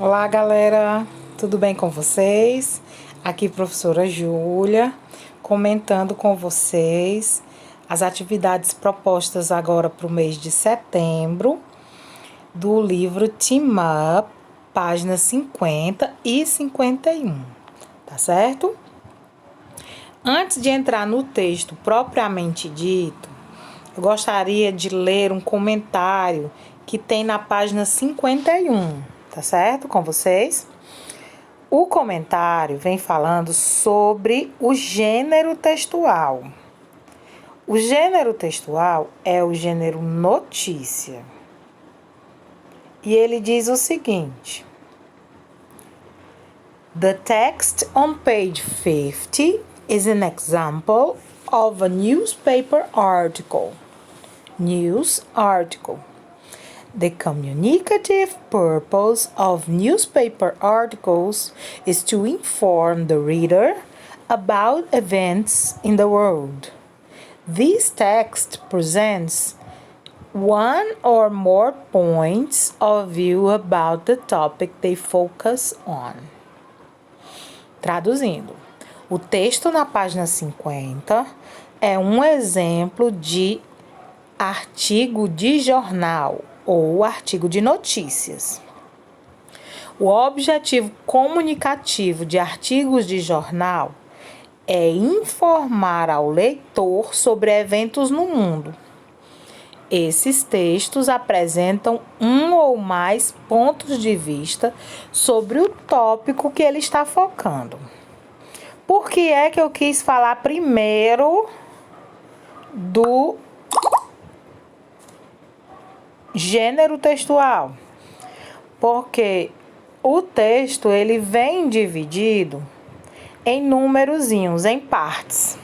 Olá, galera, tudo bem com vocês? Aqui, professora Júlia, comentando com vocês as atividades propostas agora para o mês de setembro do livro Team Up, páginas 50 e 51, tá certo? Antes de entrar no texto propriamente dito, eu gostaria de ler um comentário que tem na página 51, tá certo? Com vocês? O comentário vem falando sobre o gênero textual. O gênero textual é o gênero notícia. E ele diz o seguinte: The text on page 50 is an example of a newspaper article. News article. The communicative purpose of newspaper articles is to inform the reader about events in the world. This text presents one or more points of view about the topic they focus on. Traduzindo, o texto na página 50 é um exemplo de artigo de jornal ou artigo de notícias. O objetivo comunicativo de artigos de jornal é informar ao leitor sobre eventos no mundo. Esses textos apresentam um ou mais pontos de vista sobre o tópico que ele está focando. Por que é que eu quis falar primeiro do gênero textual? Porque o texto ele vem dividido em numerozinhos, em partes.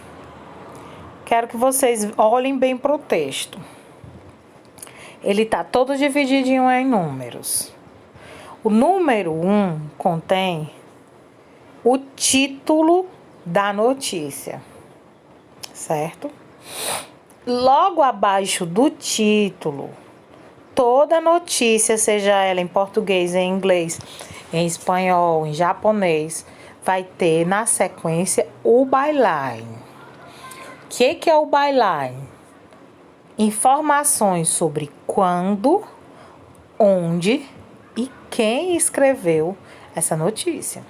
Quero que vocês olhem bem para o texto. Ele está todo divididinho em números. O número 1 contém o título da notícia, certo? Logo abaixo do título, toda notícia, seja ela em português, em inglês, em espanhol, em japonês, vai ter na sequência o byline. O que é o byline? Informações sobre quando, onde e quem escreveu essa notícia.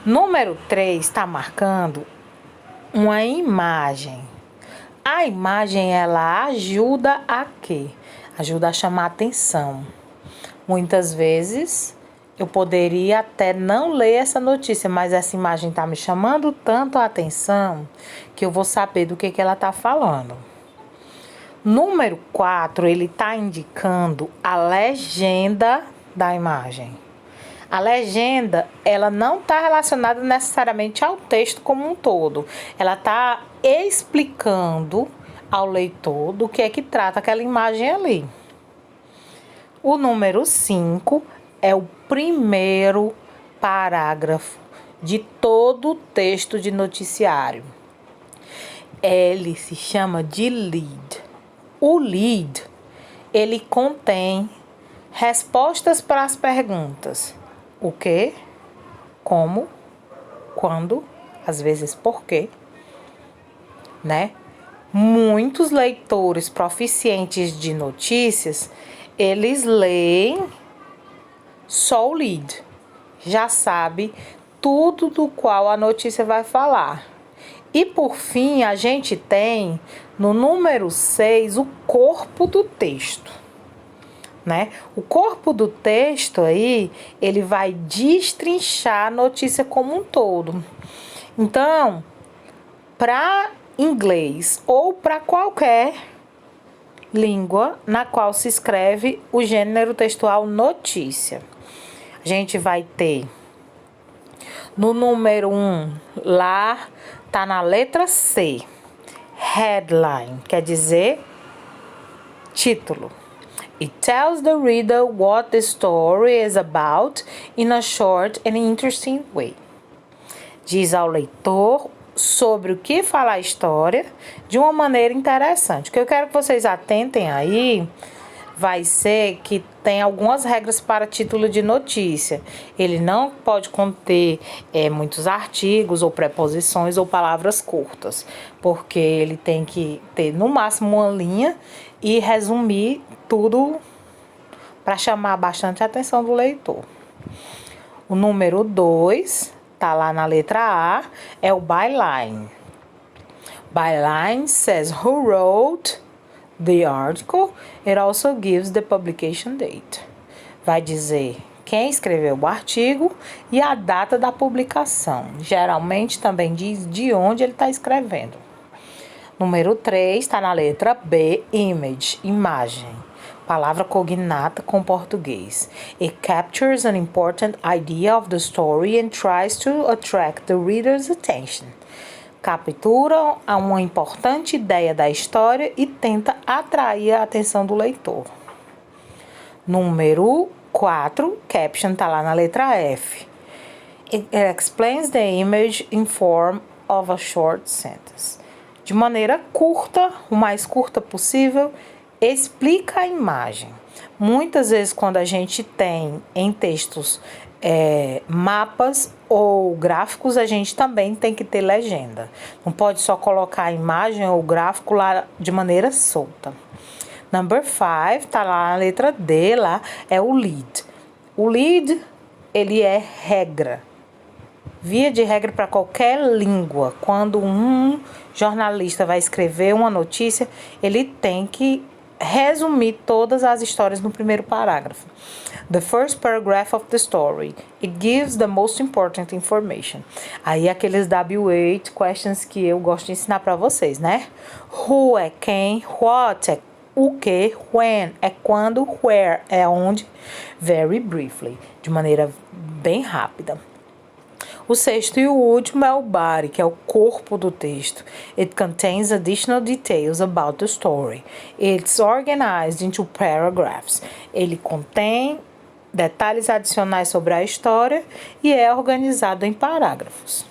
Número 3 está marcando uma imagem. A imagem, ela ajuda a quê? Ajuda a chamar atenção. Muitas vezes, eu poderia até não ler essa notícia, mas essa imagem está me chamando tanto a atenção que eu vou saber do que ela está falando. Número 4, ele está indicando a legenda da imagem. A legenda, ela não está relacionada necessariamente ao texto como um todo. Ela está explicando ao leitor do que é que trata aquela imagem ali. O número 5 é o primeiro parágrafo de todo o texto de noticiário. Ele se chama de lead. O lead, ele contém respostas para as perguntas: o que, como, quando, às vezes por quê, né? Muitos leitores proficientes de notícias, eles leem só o lead, já sabe tudo do qual a notícia vai falar. E por fim, a gente tem no número 6 o corpo do texto, né? O corpo do texto aí, ele vai destrinchar a notícia como um todo. Então, para inglês ou para qualquer língua na qual se escreve o gênero textual notícia, a gente vai ter no número 1, lá tá na letra C, headline, quer dizer título. It tells the reader what the story is about in a short and interesting way. Diz ao leitor sobre o que fala a história de uma maneira interessante. O que eu quero que vocês atentem aí vai ser que tem algumas regras para título de notícia. Ele não pode conter muitos artigos ou preposições ou palavras curtas, porque ele tem que ter no máximo uma linha e resumir tudo para chamar bastante a atenção do leitor. O número 2, tá lá na letra A, é o byline. Byline says who wrote the article. It also gives the publication date. Vai dizer quem escreveu o artigo e a data da publicação. Geralmente também diz de onde ele está escrevendo. Número 3 está na letra B, image, imagem. Palavra cognata com português. It captures an important idea of the story and tries to attract the reader's attention. Captura uma importante ideia da história e tenta atrair a atenção do leitor. Número 4, caption está lá na letra F. It explains the image in form of a short sentence. De maneira curta, o mais curta possível, explica a imagem. Muitas vezes, quando a gente tem em textos mapas ou gráficos, a gente também tem que ter legenda. Não pode só colocar a imagem ou gráfico lá de maneira solta. Number 5, tá lá na letra D, lá é o lead. O lead, ele é regra. Via de regra para qualquer língua. Quando um jornalista vai escrever uma notícia, ele tem que resumir todas as histórias no primeiro parágrafo. The first paragraph of the story. It gives the most important information. Aí aqueles W8 questions que eu gosto de ensinar para vocês, né? Who é quem, what é o que, when é quando, where é onde, very briefly, de maneira bem rápida. O sexto e o último é o body, que é o corpo do texto. It contains additional details about the story. It's organized into paragraphs. Ele contém detalhes adicionais sobre a história e é organizado em parágrafos.